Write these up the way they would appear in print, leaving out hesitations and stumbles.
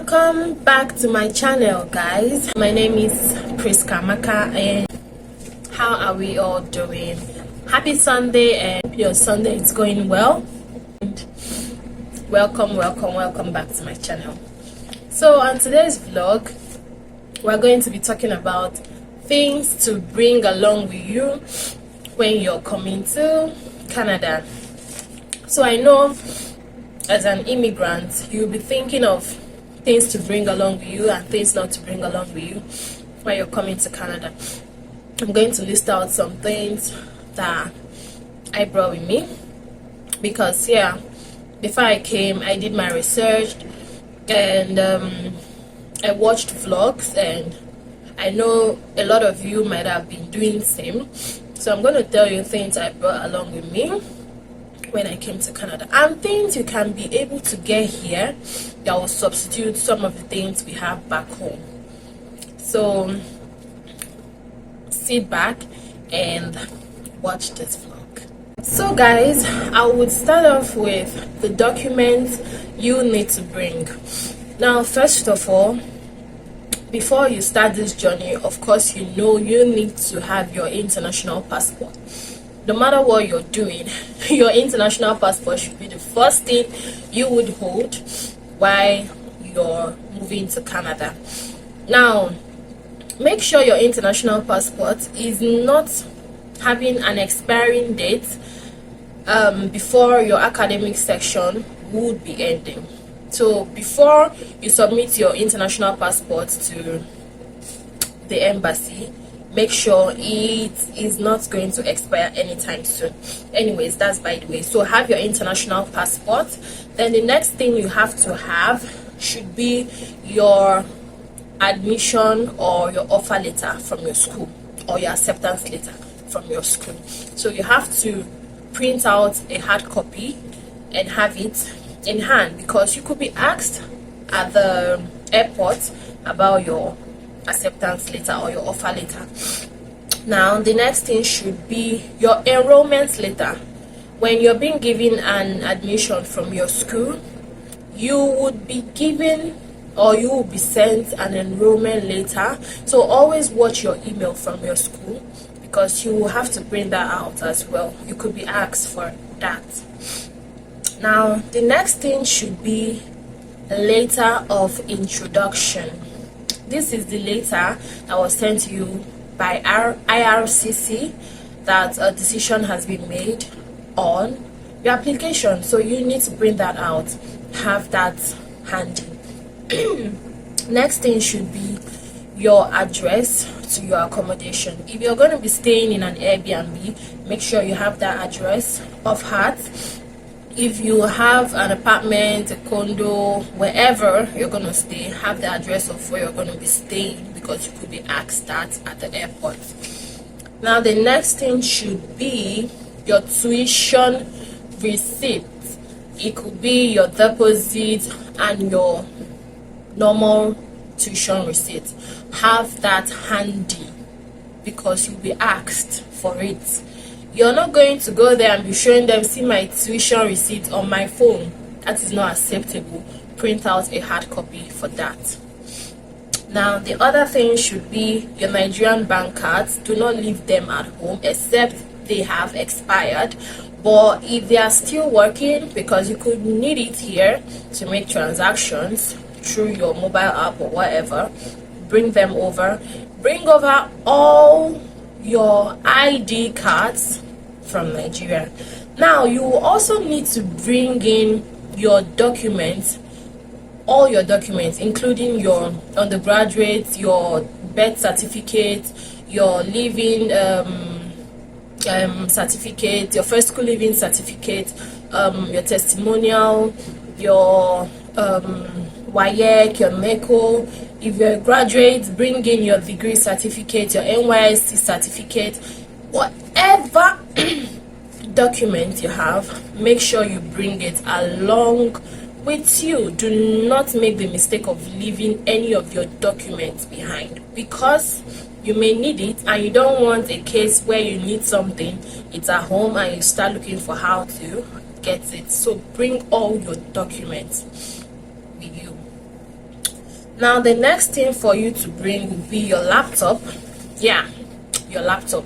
Welcome back to my channel, guys. My name is Priska Maka, and how are we all doing? Happy Sunday, and your Sunday is going well. And welcome back to my channel. So on today's vlog, we're going to be talking about things to bring along with you when you're coming to Canada. So I know as an immigrant, you'll be thinking of things to bring along with you and things not to bring along with you when you're coming to Canada. I'm going to list out some things that I brought with me because before I came, I did my research and I watched vlogs, and I know a lot of you might have been doing the same. So I'm going to tell you things I brought along with me when I came to Canada, and things you can be able to get here that will substitute some of the things we have back home. So sit back and watch this vlog. So guys, I would start off with the documents you need to bring. Now, first of all, before you start this journey, of course, you need to have your international passport. No matter what you're doing, your international passport should be the first thing you would hold while you're moving to Canada. Now, make sure your international passport is not having an expiring date before your academic section would be ending. So before you submit your international passport to the embassy, make sure it is not going to expire anytime soon. Anyways, that's by the way. So have your international passport. Then the next thing you have to have should be your admission or your offer letter from your school, or your acceptance letter from your school. So you have to print out a hard copy and have it in hand, because you could be asked at the airport about your acceptance letter or your offer letter. Now, the next thing should be your enrollment letter. When you're being given an admission from your school, you would be given, or you will be sent, an enrollment letter. So always watch your email from your school, because you will have to print that out as well. You could be asked for that. Now, the next thing should be a letter of introduction. This is the letter that was sent to you by IRCC that a decision has been made on your application. So you need to bring that out, have that handy. Next thing should be your address to your accommodation. If you're going to be staying in an Airbnb, make sure you have that address off heart. If you have an apartment, a condo, wherever you're going to stay, have the address of where you're going to be staying, because you could be asked that at the airport. Now, the next thing should be your tuition receipt. It could be your deposit and your normal tuition receipt. Have that handy, because you'll be asked for it. You're not going to go there and be showing them, see my tuition receipt on my phone. That is not acceptable. Print out a hard copy for that. Now, the other thing should be your Nigerian bank cards. Do not leave them at home except they have expired. But if they are still working, because you could need it here to make transactions through your mobile app or whatever, bring them over. Bring over all your ID cards from Nigeria. Now, you will also need to bring in your documents, all your documents, including your undergraduate, your birth certificate, your living certificate, your first school living certificate, your testimonial, your WAEC, your MECO. If you're a graduate, bring in your degree certificate, your NYSC certificate, whatever document you have, make sure you bring it along with you. Do not make the mistake of leaving any of your documents behind, because you may need it, and you don't want a case where you need something, it's at home, and you start looking for how to get it. So bring all your documents with you. Now the next thing for you to bring will be your laptop. Yeah, your laptop.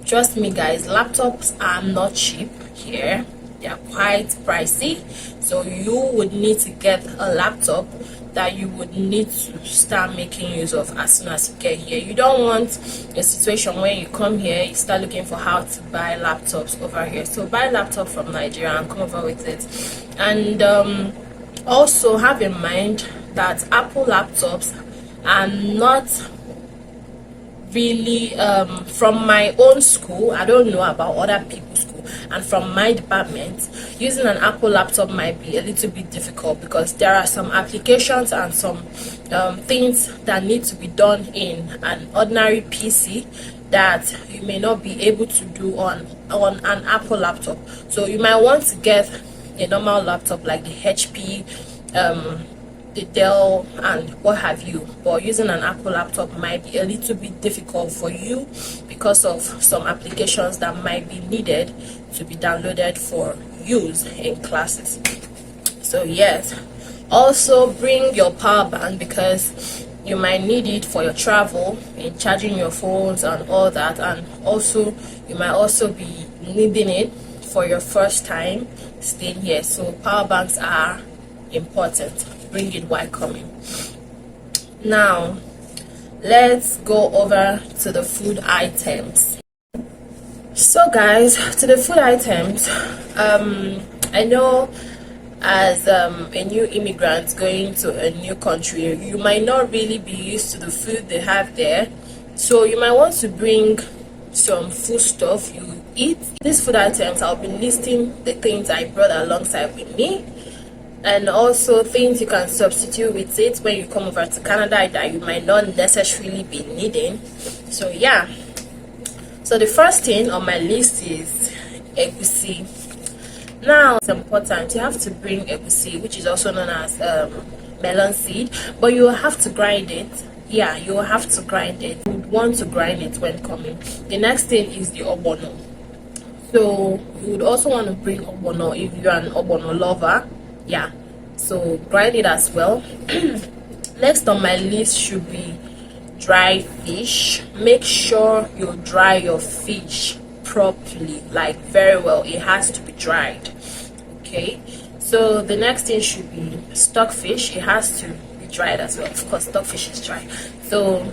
Trust me guys, laptops are not cheap here. They are quite pricey, so you would need to get a laptop that you would need to start making use of as soon as you get here. You don't want a situation where you come here, you start looking for how to buy laptops over here. So buy a laptop from Nigeria and come over with it. And also have in mind that Apple laptops are not really from my own school. I don't know about other people's school, and from my department, using an Apple laptop might be a little bit difficult because there are some applications and some things that need to be done in an ordinary PC that you may not be able to do on an Apple laptop. So you might want to get a normal laptop like the HP, the Dell, and what have you. But using an Apple laptop might be a little bit difficult for you because of some applications that might be needed to be downloaded for use in classes. So yes, also bring your power bank because you might need it for your travel in charging your phones and all that, and also you might also be needing it for your first time staying here. So power banks are important. Bring it while coming. Now let's go over to the food items. So guys, to the food items, I know as a new immigrant going to a new country, you might not really be used to the food they have there, so you might want to bring some food stuff you eat. These food items, I'll be listing the things I brought alongside with me, and also things you can substitute with it when you come over to Canada that you might not necessarily be needing. So yeah, so the first thing on my list is egusi. Now it's important, you have to bring egusi, which is also known as melon seed, but you will have to grind it. Yeah, you will have to grind it. You would want to grind it when coming. The next thing is the ogbono. So you would also want to bring ogbono if you're an ogbono lover. Yeah, so grind it as well. Next on my list should be dry fish. Make sure you dry your fish properly, like very well. It has to be dried. Okay, so the next thing should be stockfish. It has to be dried as well. Of course, stockfish is dry, so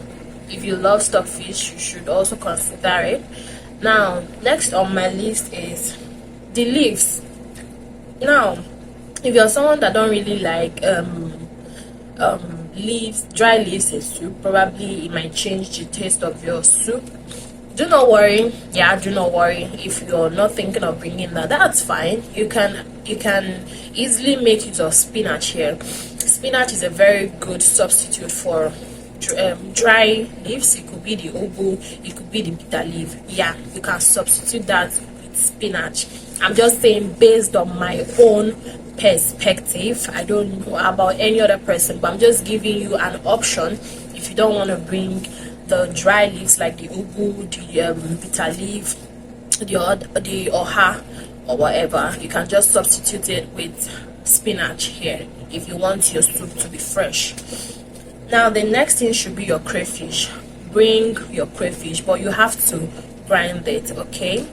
if you love stockfish, you should also consider it. Now next on my list is the leaves. Now if you're someone that don't really like leaves, dry leaves in soup, probably it might change the taste of your soup. Do not worry. Yeah, do not worry if you're not thinking of bringing that. That's fine. You can easily make use of spinach here. Spinach is a very good substitute for dry leaves. It could be the ugu, it could be the bitter leaf. Yeah, you can substitute that with spinach. I'm just saying based on my own perspective. I don't know about any other person, but I'm just giving you an option. If you don't want to bring the dry leaves like the ugu, the bitter leaf, the oha or whatever, you can just substitute it with spinach here if you want your soup to be fresh. Now the next thing should be your crayfish. Bring your crayfish, but you have to grind it. Okay,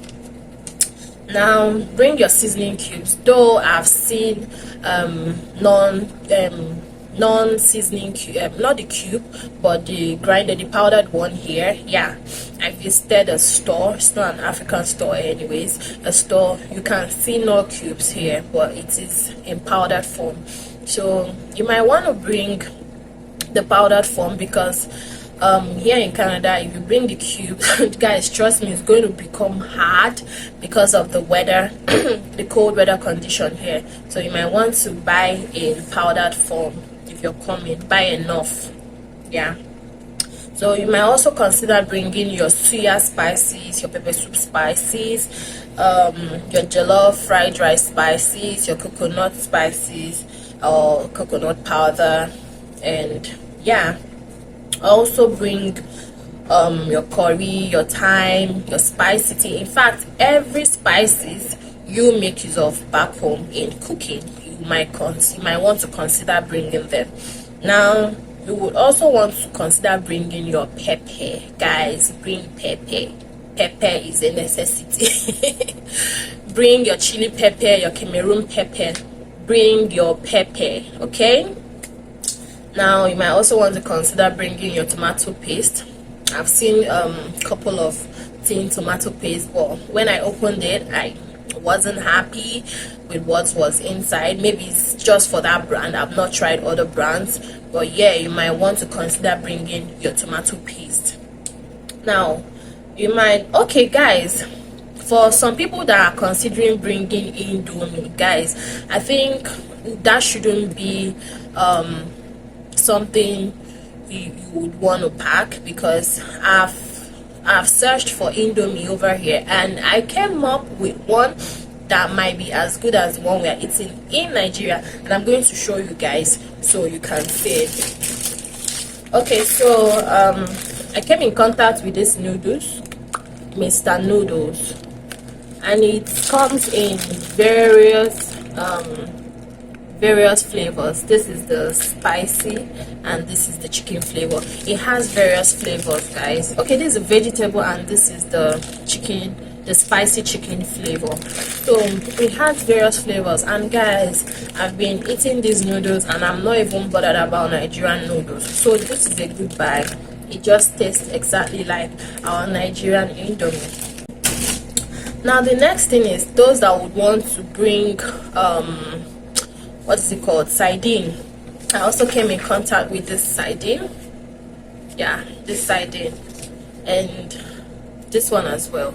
now bring your seasoning cubes. Though I've seen non-seasoning cube, not the cube but the grinded, the powdered one here. Yeah, I visited a store. It's not an African store anyways, a store. You can see no cubes here, but it is in powdered form. So you might want to bring the powdered form because here in Canada, if you bring the cube, guys, trust me, it's going to become hard because of the weather, the cold weather condition here. So you might want to buy in powdered form if you're coming. Buy enough. Yeah. So you might also consider bringing your suya spices, your pepper soup spices, your jollof fried rice spices, your coconut spices or coconut powder, and yeah. Also bring your curry, your thyme, your spicity. In fact, every spices you make use of back home in cooking, you might want to consider bringing them. Now you would also want to consider bringing your pepper. Guys, bring pepper. Pepper is a necessity. Bring your chili pepper, your Cameroon pepper. Bring your pepper, okay? Now you might also want to consider bringing your tomato paste. I've seen a couple of tin tomato paste, but when I opened it, I wasn't happy with what was inside. Maybe it's just for that brand. I've not tried other brands, but yeah, you might want to consider bringing your tomato paste. Now you might, okay guys, for some people that are considering bringing Indomie, guys, I think that shouldn't be something you would want to pack, because I've searched for Indomie over here and I came up with one that might be as good as the one we are eating in Nigeria, and I'm going to show you guys so you can see it. Okay, so I came in contact with this noodles, Mr. Noodles, and it comes in various flavors. This is the spicy and this is the chicken flavor. It has various flavors, guys. Okay, this is a vegetable and this is the chicken, the spicy chicken flavor. So it has various flavors, and guys, I've been eating these noodles and I'm not even bothered about Nigerian noodles, so this is a good buy. It just tastes exactly like our Nigerian Indomie. Now the next thing is those that would want to bring what is it called, sardine. I also came in contact with this sardine, yeah, this sardine and this one as well.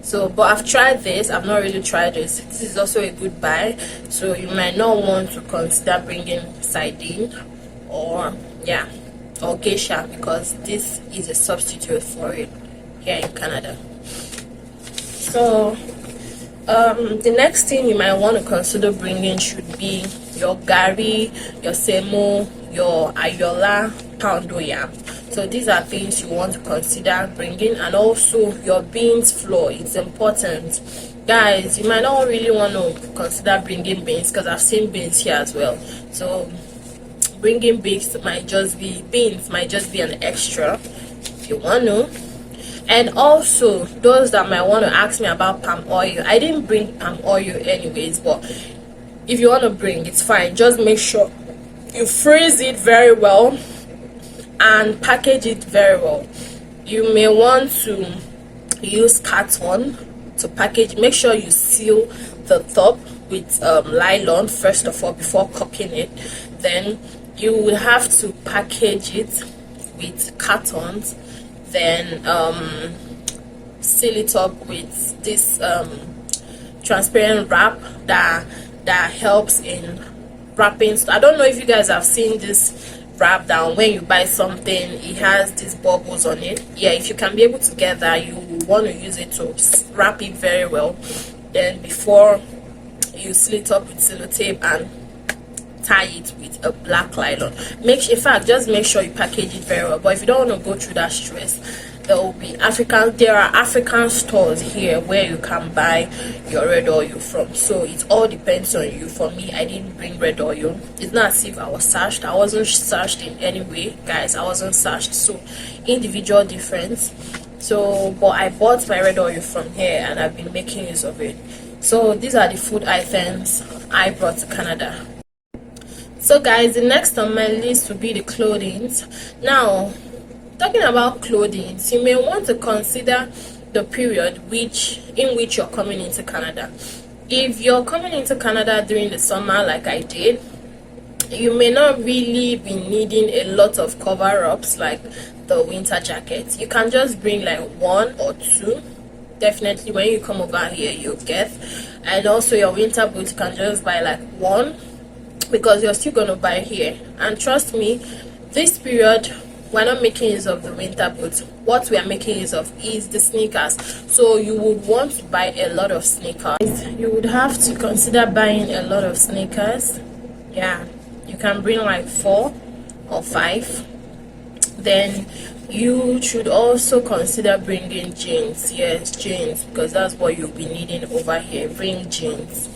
So but I've tried this, I've not really tried this. This is also a good buy, so you might not want to consider bringing sardine or yeah, or geisha, because this is a substitute for it here in Canada. So the next thing you might want to consider bringing should be your gari, your semo, your ayola, poundo yam. So these are things you want to consider bringing, and also your beans flour. It's important, guys. You might not really want to consider bringing beans, because I've seen beans here as well. So bringing beans might just be an extra if you want to. And also those that might want to ask me about palm oil, I didn't bring palm oil anyways, but if you want to bring, it's fine. Just make sure you freeze it very well and package it very well. You may want to use carton to package. Make sure you seal the top with nylon first of all before cooking it. Then you will have to package it with cartons, then seal it up with this transparent wrap that helps in wrapping. So I don't know if you guys have seen this wrap down. When you buy something, it has these bubbles on it. Yeah, if you can be able to get that, you want to use it to wrap it very well. Then before you seal it up with sellotape and tie it with a black nylon. Just make sure you package it very well. But if you don't want to go through that stress, there are African stores here where you can buy your red oil from. So it all depends on you. For me, I didn't bring red oil. It's not as if I was searched. I wasn't searched in any way, guys. I wasn't searched. So individual difference. So but I bought my red oil from here and I've been making use of it. So these are the food items I brought to Canada. So guys, the next on my list will be the clothing. Now, talking about clothing, you may want to consider the period in which you're coming into Canada. If you're coming into Canada during the summer like I did, you may not really be needing a lot of cover-ups like the winter jackets. You can just bring like one or two. Definitely when you come over here you'll get. And also your winter boots, you can just buy like one, because you're still gonna buy here. And trust me, this period we're not making use of the winter boots. What we are making use of is the sneakers. So you would want to buy a lot of sneakers. You would have to consider buying a lot of sneakers. Yeah, you can bring like 4 or 5. Then you should also consider bringing jeans. Yes, jeans, because that's what you'll be needing over here. Bring jeans.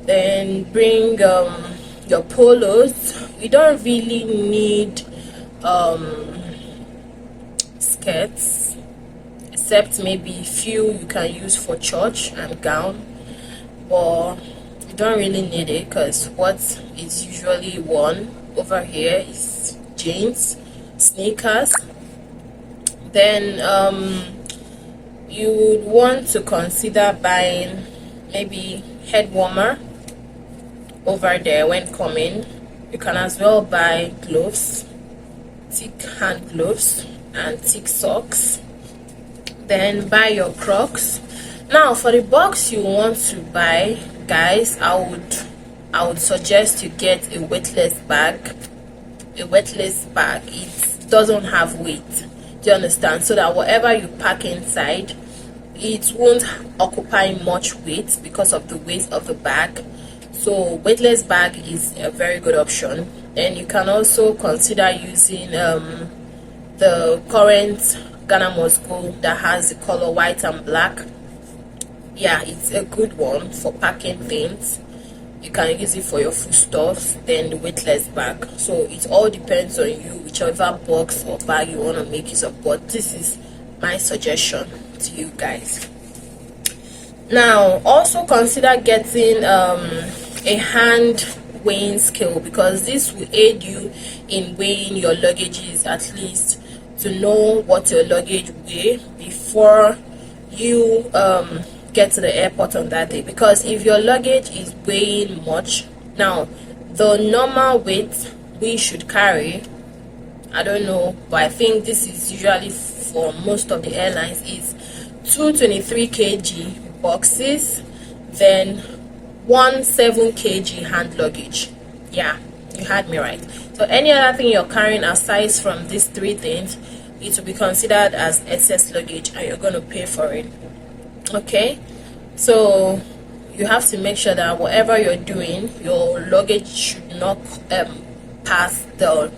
Then bring your polos. You don't really need skirts, except maybe few you can use for church and gown, but you don't really need it because what is usually worn over here is jeans, sneakers. Then you would want to consider buying maybe head warmer over there when coming. You can as well buy gloves, thick hand gloves and thick socks. Then buy your Crocs. Now for the box you want to buy, guys, I would suggest you get a weightless bag. A weightless bag, it doesn't have weight, do you understand? So that whatever you pack inside, it won't occupy much weight because of the weight of the bag. So weightless bag is a very good option. And you can also consider using the current Ghana Must Go that has the color white and black. Yeah, it's a good one for packing things. You can use it for your foodstuffs. Then the weightless bag, so it all depends on you, whichever box or bag you want to make use of, but this is my suggestion to you guys. Now also consider getting a hand weighing scale, because this will aid you in weighing your luggages, at least to know what your luggage weigh before you get to the airport on that day. Because if your luggage is weighing much, now the normal weight we should carry, I don't know, but I think this is usually for most of the airlines, is 223 kg boxes, then 17 kg hand luggage. Yeah, you had me right. So any other thing you're carrying aside from these three things, it will be considered as excess luggage and you're going to pay for it. Okay, so you have to make sure that whatever you're doing, your luggage should not pass the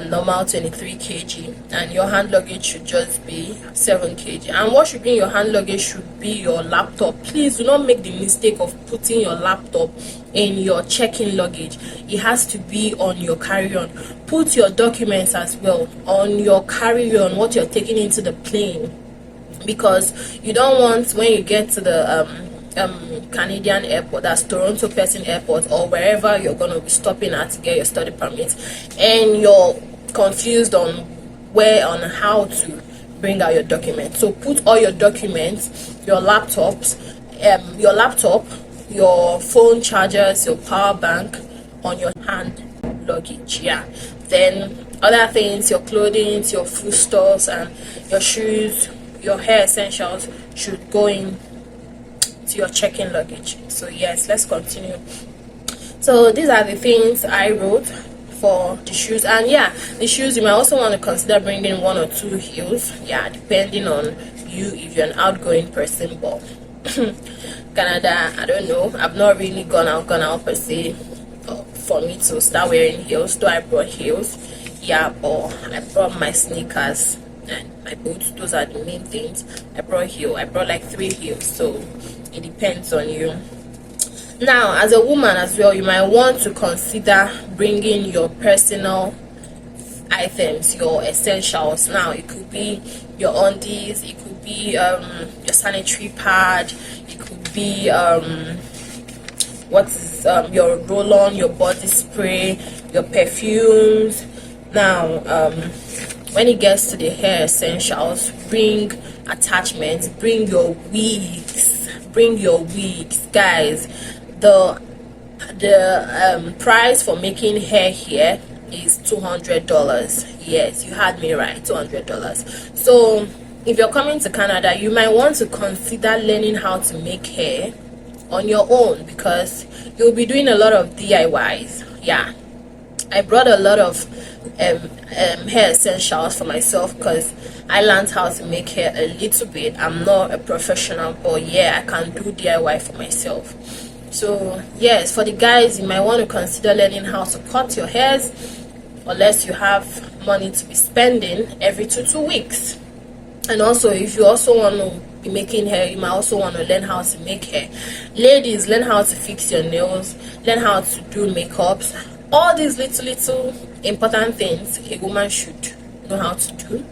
normal 23 kg, and your hand luggage should just be 7 kg. And what should be in your hand luggage should be your laptop. Please do not make the mistake of putting your laptop in your check-in luggage. It has to be on your carry-on. Put your documents as well on your carry-on, what you're taking into the plane, because you don't want, when you get to the Canadian airport, that's Toronto Pearson Airport, or wherever you're going to be stopping at to get your study permit, and you're confused on how to bring out your documents. So put all your documents, your laptop, your phone chargers, your power bank on your hand luggage. Yeah, then other things, your clothing, your foodstuffs and your shoes, your hair essentials should go in to your check-in luggage. So yes, let's continue. So these are the things I wrote for the shoes. And yeah, the shoes, you might also want to consider bringing 1 or 2 heels, yeah, depending on you, if you're an outgoing person. But Canada, I don't know, I've not really gone out per se for me to start wearing heels, though I brought heels. Yeah, but I brought my sneakers and my boots. Those are the main things. I brought like 3 heels, so it depends on you. Now as a woman as well, you might want to consider bringing your personal items, your essentials. Now it could be your undies, it could be your sanitary pad, it could be your roll-on, your body spray, your perfumes. Now when it gets to the hair essentials, bring attachments, bring your wigs, guys. The price for making hair here is $200. Yes, you had me right, $200. So if you're coming to Canada, you might want to consider learning how to make hair on your own, because you'll be doing a lot of DIYs. Yeah, I brought a lot of hair essentials for myself because I learned how to make hair a little bit. I'm not a professional, but yeah, I can do DIY for myself. So yes, for the guys, you might want to consider learning how to cut your hairs, unless you have money to be spending every 2 weeks. And also, if you also want to be making hair, you might also want to learn how to make hair. Ladies, learn how to fix your nails, learn how to do makeups. All these little important things a woman should know how to do,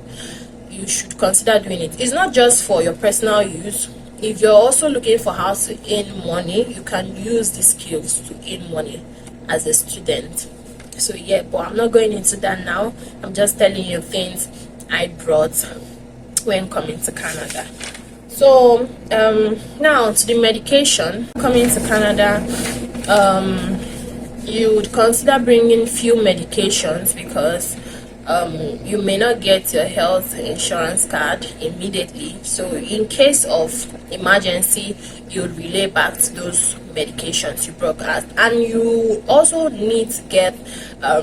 you should consider doing it. It's not just for your personal use. If you're also looking for how to earn money, you can use these skills to earn money as a student. So yeah, but I'm not going into that now. I'm just telling you things I brought when coming to Canada. So now to the medication. Coming to Canada, you would consider bringing few medications because you may not get your health insurance card immediately. So in case of emergency, you would relay back to those medications you brought out, and you also need to get a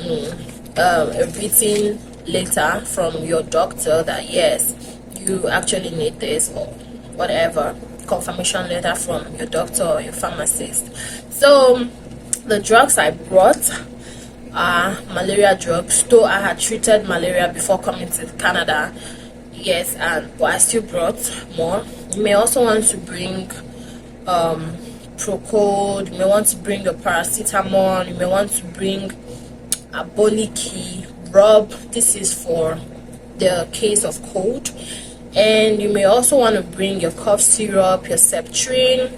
written letter from your doctor that yes, you actually need this, or whatever, confirmation letter from your doctor or your pharmacist. So the drugs I brought are malaria drugs, though I had treated malaria before coming to Canada, yes, but I still brought more. You may also want to bring Procode, you may want to bring a paracetamol, you may want to bring a boliki rub. This is for the case of cold. And you may also want to bring your cough syrup, your Septrin,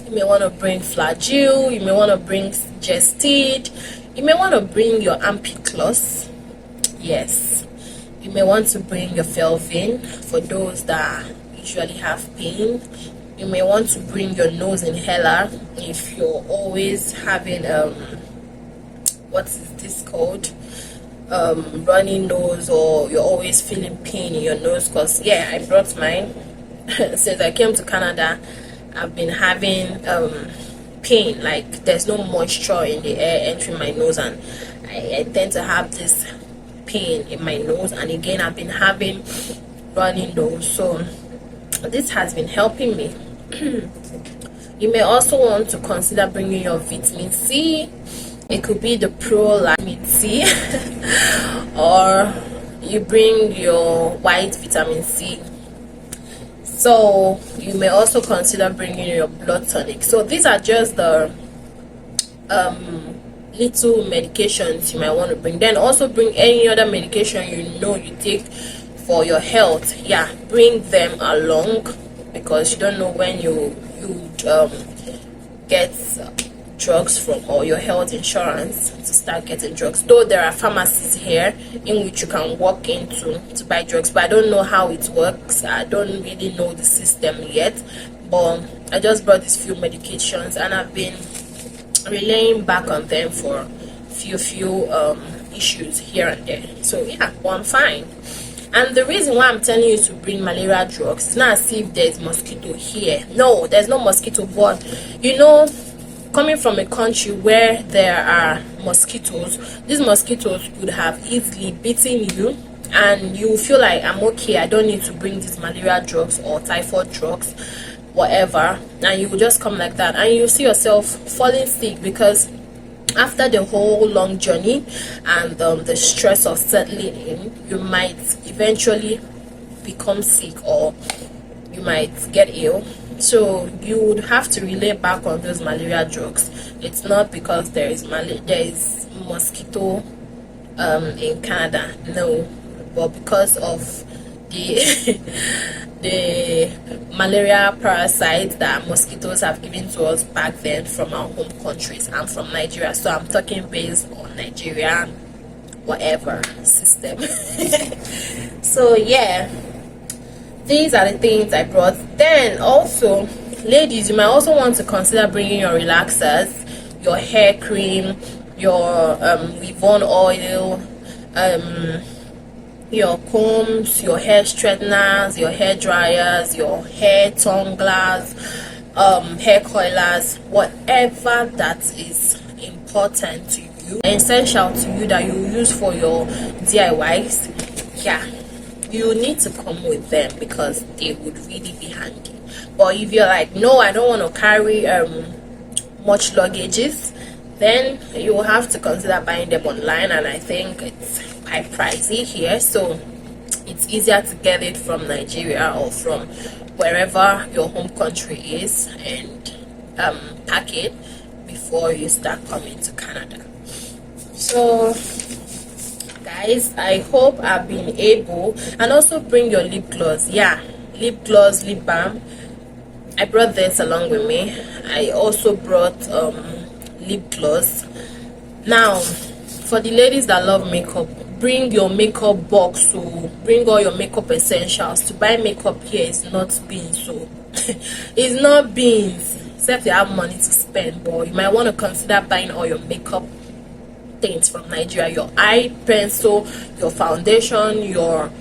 you may want to bring Flagyl, you may want to bring Gestid, you may want to bring your Ampiclos, yes, you may want to bring your Felvin for those that usually have pain. You may want to bring your nose inhaler if you're always having what is this called, runny nose, or you're always feeling pain in your nose. Because yeah, I brought mine. Since I came to Canada, I've been having pain, like there's no moisture in the air entering my nose, and I tend to have this pain in my nose. And again, I've been having runny nose, so this has been helping me. You may also want to consider bringing your vitamin C. It could be the Pro vitamin C or you bring your white vitamin C. So you may also consider bringing your blood tonic. So these are just the little medications you might want to bring. Then also bring any other medication you know you take for your health. Yeah, bring them along, because you don't know when you get drugs from, or your health insurance to start getting drugs. Though there are pharmacies here in which you can walk into to buy drugs, but I don't know how it works. I don't really know the system yet, but I just brought these few medications and I've been relaying back on them for few issues here and there. So yeah, well, I'm fine. And the reason why I'm telling you to bring malaria drugs is not as if there's mosquito here. No, there's no mosquito, but you know, coming from a country where there are mosquitoes, these mosquitoes could have easily bitten you, and you feel like, I'm okay, I don't need to bring these malaria drugs or typhoid drugs, whatever, and you will just come like that, and you see yourself falling sick, because after the whole long journey and the stress of settling in, you might eventually become sick, or you might get ill. So you would have to relay back on those malaria drugs. It's not because there is mosquito in Canada, no, but because of the the malaria parasites that mosquitoes have given to us back then from our home countries. I'm from Nigeria, so I'm talking based on Nigerian whatever system. So yeah, these are the things I brought. Then also, ladies, you might also want to consider bringing your relaxers, your hair cream, your Yvonne oil, your combs, your hair straighteners, your hair dryers, your hair tonglers, hair coilers, whatever that is important to you, essential to you, that you use for your DIYs. Yeah, you need to come with them because they would really be handy. But if you're like, no, I don't want to carry much luggages, then you will have to consider buying them online, and I think it's quite pricey here, so it's easier to get it from Nigeria or from wherever your home country is, and pack it before you start coming to Canada. So guys, I hope I've been able. And also bring your lip gloss. Yeah, lip gloss, lip balm. I brought this along with me. I also brought lip gloss. Now, for the ladies that love makeup, bring your makeup box. So bring all your makeup essentials. To buy makeup here is not beans. So it's not beans, except you have money to spend. But you might want to consider buying all your makeup things from Nigeria. Your eye pencil, your foundation, your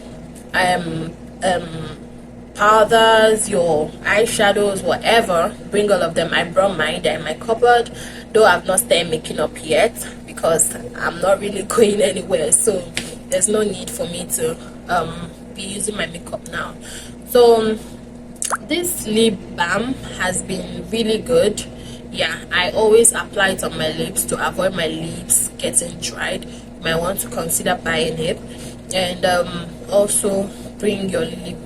powders, your eyeshadows, whatever. Bring all of them. I brought mine. They're in my cupboard, though I've not started making up yet because I'm not really going anywhere, so there's no need for me to be using my makeup now. So this lip balm has been really good. Yeah, I always apply it on my lips to avoid my lips getting dried. You might want to consider buying it. And also bring your lip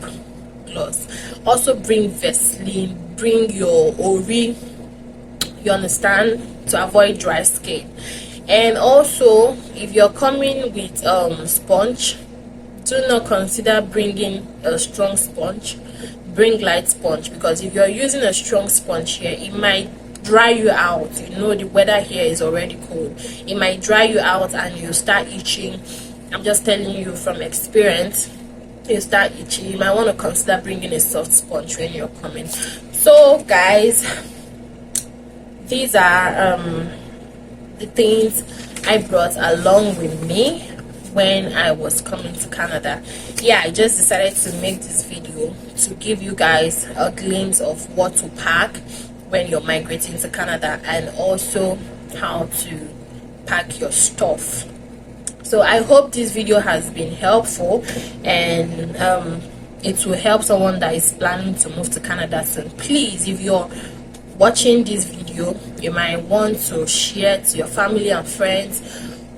gloss. Also bring Vaseline. Bring your Ori, you understand, to avoid dry skin. And also, if you're coming with sponge, do not consider bringing a strong sponge. Bring light sponge, because if you're using a strong sponge here, it might dry you out. You know, the weather here is already cold. It might dry you out and you start itching. I'm just telling you from experience, you start itching. You might want to consider bringing a soft sponge when you're coming. So guys, these are the things I brought along with me when I was coming to Canada. Yeah, I just decided to make this video to give you guys a glimpse of what to pack when you're migrating to Canada, and also how to pack your stuff. So I hope this video has been helpful, and it will help someone that is planning to move to Canada soon. Please, if you're watching this video, you might want to share to your family and friends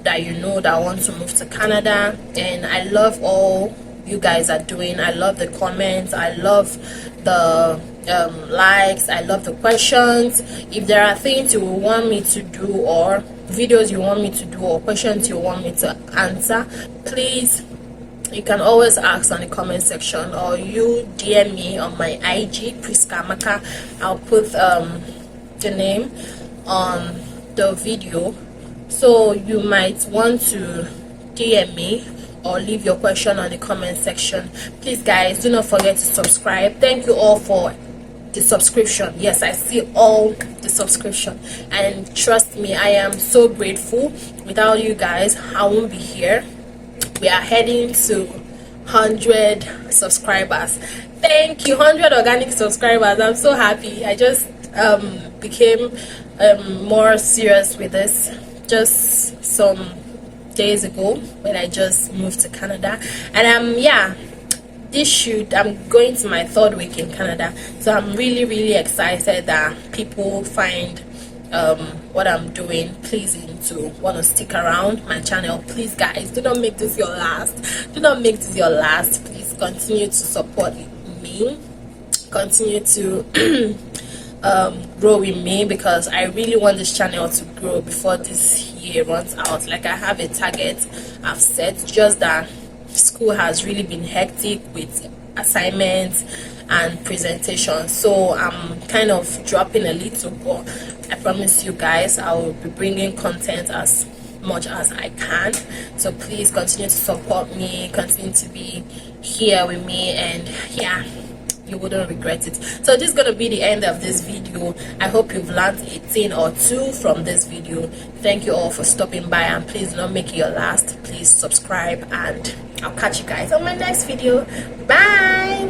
that you know that want to move to Canada. And I love all you guys are doing. I love the comments, I love the likes, I love the questions. If there are things you want me to do, or videos you want me to do, or questions you want me to answer, please, you can always ask on the comment section, or you DM me on my IG, Priska Amaka. I'll put the name on the video, so you might want to DM me or leave your question on the comment section. Please guys, do not forget to subscribe. Thank you all for the subscription. Yes, I see all the subscription, and trust me, I am so grateful. Without you guys, I won't be here. We are heading to 100 subscribers. Thank you, 100 organic subscribers. I'm so happy. I just became more serious with this just some days ago when I just moved to Canada. And yeah, I'm going to my 3rd week in Canada, so I'm really excited that people find what I'm doing pleasing, to want to stick around my channel. Please guys, do not make this your last. Do not make this your last. Please continue to support me, continue to grow with me, because I really want this channel to grow before this year runs out. Like, I have a target I've set, just that school has really been hectic with assignments and presentations, so I'm kind of dropping a little, but I promise you guys I will be bringing content as much as I can. So please continue to support me, continue to be here with me, and yeah, you wouldn't regret it. So this is gonna be the end of this video. I hope you've learned a thing or two from this video. Thank you all for stopping by, and please do not make it your last. Please subscribe, and I'll catch you guys on my next video. Bye.